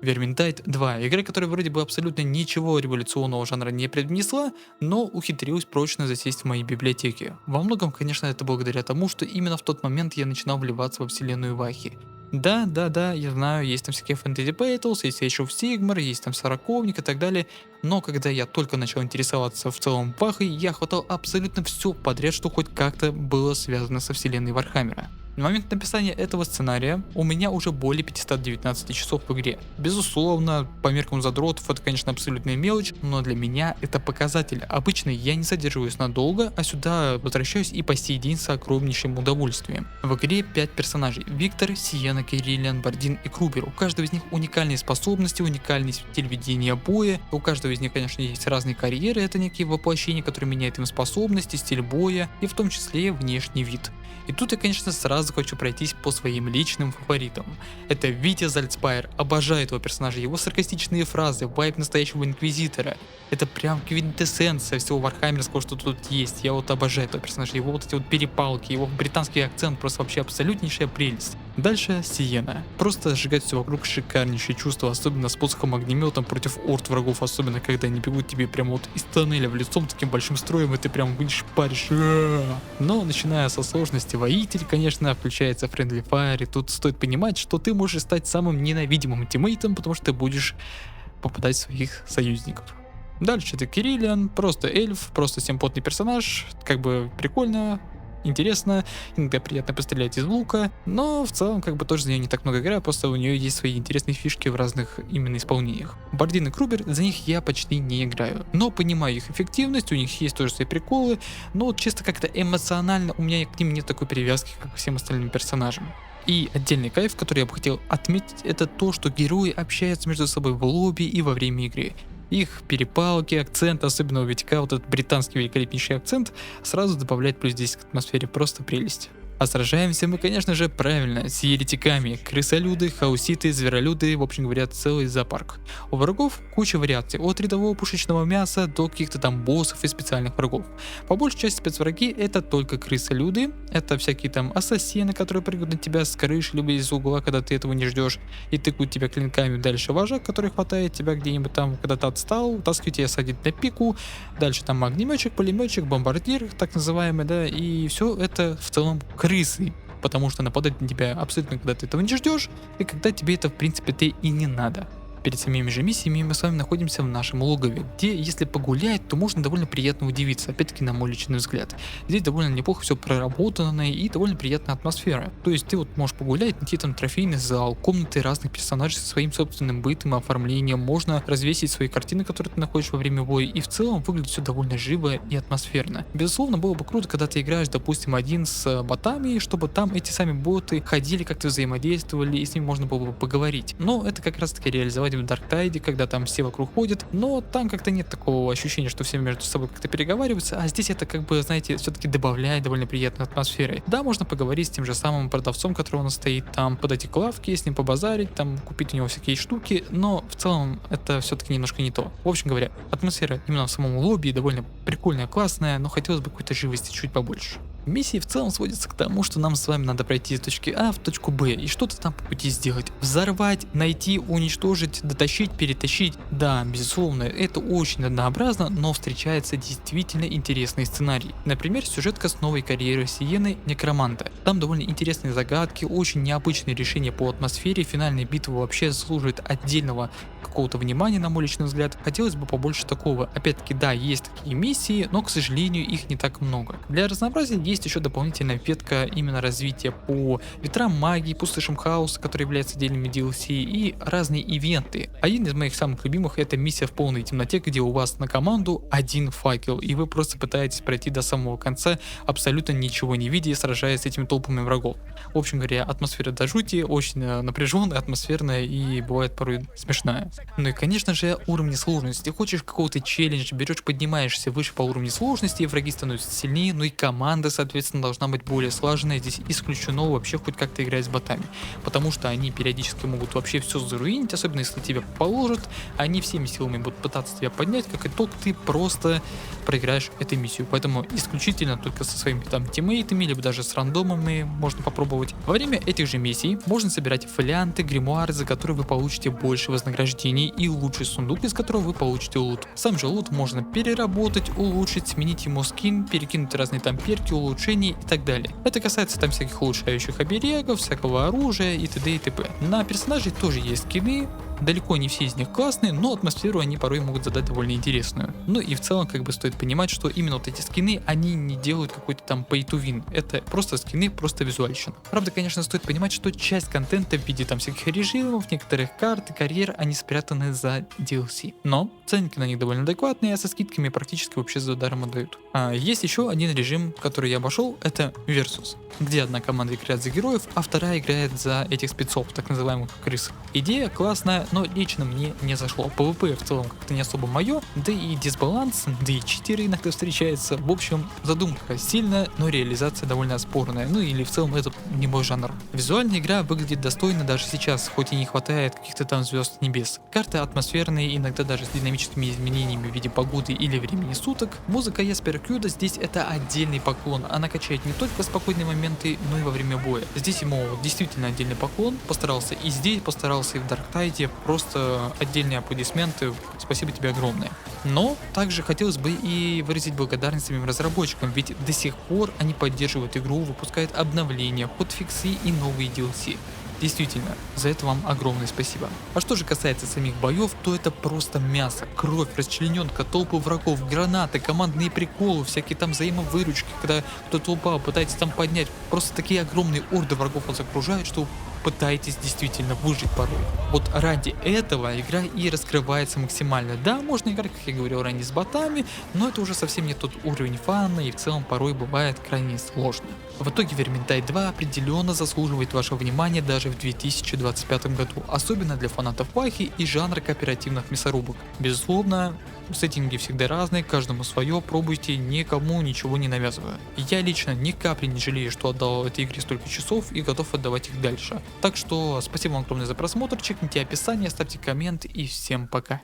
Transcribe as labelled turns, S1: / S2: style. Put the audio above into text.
S1: Vermintide 2. Игра, которая вроде бы абсолютно ничего революционного жанра не привнесла, но ухитрилась прочно засесть в моей библиотеке. Во многом, конечно, это благодаря тому, что именно в тот момент я начинал вливаться во вселенную Вахи. Да, я знаю, есть там всякие Fantasy Battles, есть Age of Sigmar, есть там Сороковник и так далее, но когда я только начал интересоваться в целом Вахой, я хватал абсолютно все подряд, что хоть как-то было связано со вселенной Вархаммера. На момент написания этого сценария у меня уже более 519 часов в игре. Безусловно, по меркам задротов это, конечно, абсолютная мелочь, но для меня это показатель. Обычно я не задерживаюсь надолго, а сюда возвращаюсь и по сей день с огромнейшим удовольствием. В игре 5 персонажей: Виктор, Сиена, Кириллиан, Бардин и Крубер. У каждого из них уникальные способности, уникальный стиль ведения боя. У каждого из них, конечно, есть разные карьеры, это некие воплощения, которые меняют им способности, стиль боя и в том числе внешний вид. И тут я, конечно, сразу хочу пройтись по своим личным фаворитам. Это Витя Зальцпайр, обожаю этого персонажа, его саркастичные фразы, вайб настоящего инквизитора. Это прям квинтэссенция всего вархаммерского, что тут есть. Я вот обожаю этого персонажа, его вот эти вот перепалки, его британский акцент, просто вообще абсолютнейшая прелесть. Дальше Сиена. Просто сжигать все вокруг шикарнейшее чувство, особенно с посохом огнеметом против орд врагов, особенно когда они бегут тебе прямо вот из тоннеля в лицом таким большим строем, и ты прям будешь паришь. Но начиная со сложности воитель, конечно, включается Friendly Fire, и тут стоит понимать, что ты можешь стать самым ненавидимым тиммейтом, потому что ты будешь попадать в своих союзников. Дальше это Кириллиан, просто эльф, просто симпотный персонаж, как бы прикольно, интересно, иногда приятно пострелять из лука, но в целом как бы тоже за нее не так много играю, просто у нее есть свои интересные фишки в разных именно исполнениях. Бардин и Крубер, за них я почти не играю, но понимаю их эффективность, у них есть тоже свои приколы, но вот чисто как-то эмоционально у меня к ним нет такой привязки, как к всем остальным персонажам. И отдельный кайф, который я бы хотел отметить, это то, что герои общаются между собой в лобби и во время игры. Их перепалки, акцент, особенно у Витька, вот этот британский великолепнейший акцент, сразу добавляет плюс 10 к атмосфере, просто прелесть. А сражаемся мы, конечно же, правильно, с еретиками, крысолюды, хауситы, зверолюды, в общем говоря, целый зоопарк. У врагов куча вариаций, от рядового пушечного мяса до каких-то там боссов и специальных врагов. По большей части спецвраги это только крысолюды, это всякие там ассасины, которые прыгают на тебя с крыши, либо из угла, когда ты этого не ждешь, и тыкают тебя клинками. Дальше вожак, который хватает тебя где-нибудь там, когда ты отстал, таскивает тебя, садит на пику, дальше там огнеметчик, пулеметчик, бомбардир, так называемый, да, и все это в целом крысы, потому что нападать на тебя абсолютно когда ты этого не ждешь, и когда тебе это в принципе ты и не надо. Перед самими же миссиями мы с вами находимся в нашем логове, где если погулять, то можно довольно приятно удивиться, опять-таки на мой личный взгляд. Здесь довольно неплохо все проработано и довольно приятная атмосфера. То есть ты вот можешь погулять, найти там трофейный зал, комнаты разных персонажей со своим собственным бытом и оформлением, можно развесить свои картины, которые ты находишь во время боя, и в целом выглядит все довольно живо и атмосферно. Безусловно, было бы круто, когда ты играешь, допустим, один с ботами, чтобы там эти сами боты ходили, как-то взаимодействовали, и с ними можно было бы поговорить. Но это как раз таки реализовать в Dark Tide, когда там все вокруг ходят, но там как-то нет такого ощущения, что все между собой как-то переговариваются, а здесь это как бы, знаете, все-таки добавляет довольно приятной атмосферы. Да, можно поговорить с тем же самым продавцом, который у нас стоит там, подойти к лавке, с ним побазарить, там, купить у него всякие штуки, но в целом это все-таки немножко не то. В общем говоря, атмосфера именно в самом лобби довольно прикольная, классная, но хотелось бы какой-то живости чуть побольше. Миссии в целом сводятся к тому, что нам с вами надо пройти из точки А в точку Б и что-то там по пути сделать. Взорвать, найти, уничтожить, дотащить, перетащить. Да, безусловно, это очень однообразно, но встречается действительно интересный сценарий. Например, сюжетка с новой карьерой Сиены Некроманта. Там довольно интересные загадки, очень необычные решения по атмосфере, финальная битва вообще заслуживает отдельного какого-то внимания, на мой личный взгляд. Хотелось бы побольше такого. Опять-таки, да, есть такие миссии, но, к сожалению, их не так много. Для разнообразия есть еще дополнительная ветка именно развития по ветрам магии, пустошам хаоса, которые являются отдельными DLC, и разные ивенты. Один из моих самых любимых — это миссия в полной темноте, где у вас на команду один факел, и вы просто пытаетесь пройти до самого конца, абсолютно ничего не видя, сражаясь с этими толпами врагов. В общем говоря, атмосфера до жути, очень напряженная, атмосферная и бывает порой смешная. Ну и конечно же уровни сложности. Хочешь какого-то челленджа, берешь, поднимаешься выше по уровню сложности, враги становятся сильнее, ну и команда, соответственно, должна быть более слаженная. Здесь исключено вообще хоть как-то играть с ботами, потому что они периодически могут вообще все заруинить, особенно если тебя положат, они всеми силами будут пытаться тебя поднять, как итог ты просто проиграешь эту миссию. Поэтому исключительно только со своими там тиммейтами, либо даже с рандомами можно попробовать. Во время этих же миссий можно собирать фолианты, гримуары, за которые вы получите больше вознаграждений и лучший сундук, из которого вы получите лут. Сам же лут можно переработать, улучшить, сменить ему скин, перекинуть разные там перки, улучшения и так далее. Это касается там всяких улучшающих оберегов, всякого оружия и т.д. и т.п. На персонажей тоже есть скины. Далеко не все из них классные, но атмосферу они порой могут задать довольно интересную. Ну и в целом как бы стоит понимать, что именно вот эти скины, они не делают какой-то там pay to win. Это просто скины, просто визуальщина. Правда, конечно, стоит понимать, что часть контента в виде там всяких режимов, некоторых карт и карьер, они спрятаны за DLC. Но ценники на них довольно адекватные, а со скидками практически вообще за даром отдают. Есть еще один режим, который я обошел, это Versus, где одна команда играет за героев, а вторая играет за этих спецов, так называемых крыс. Идея классная, но лично мне не зашло. PvP в целом как-то не особо мое, да и дисбаланс, да и читеры иногда встречаются. В общем, задумка сильная, но реализация довольно спорная. Ну или в целом это не мой жанр. Визуальная игра выглядит достойно даже сейчас, хоть и не хватает каких-то там звезд с небес. Карты атмосферные, иногда даже с динамическими изменениями в виде погоды или времени суток. Музыка Яспера Кьюда здесь это отдельный поклон. Она качает не только спокойные моменты, но и во время боя. Здесь ему действительно отдельный поклон. Постарался и здесь, постарался и в Дарктайде. Просто отдельные аплодисменты, спасибо тебе огромное. Но также хотелось бы и выразить благодарность самим разработчикам, ведь до сих пор они поддерживают игру, выпускают обновления, подфиксы и новые DLC. Действительно, за это вам огромное спасибо. А что же касается самих боев, то это просто мясо, кровь, расчлененка, толпы врагов, гранаты, командные приколы, всякие там взаимовыручки, когда кто-то упал, пытается там поднять. Просто такие огромные орды врагов вас окружают, что пытаетесь действительно выжить порой. Вот ради этого игра и раскрывается максимально. Да, можно играть, как я говорил ранее, с ботами, но это уже совсем не тот уровень фана и в целом порой бывает крайне сложно. В итоге Vermintide 2 определенно заслуживает вашего внимания даже в 2025 году, особенно для фанатов вахи и жанра кооперативных мясорубок. Безусловно, сеттинги всегда разные, каждому свое, пробуйте, никому ничего не навязывая. Я лично ни капли не жалею, что отдал этой игре столько часов и готов отдавать их дальше. Так что спасибо вам огромное за просмотр, чекните описание, ставьте коммент и всем пока.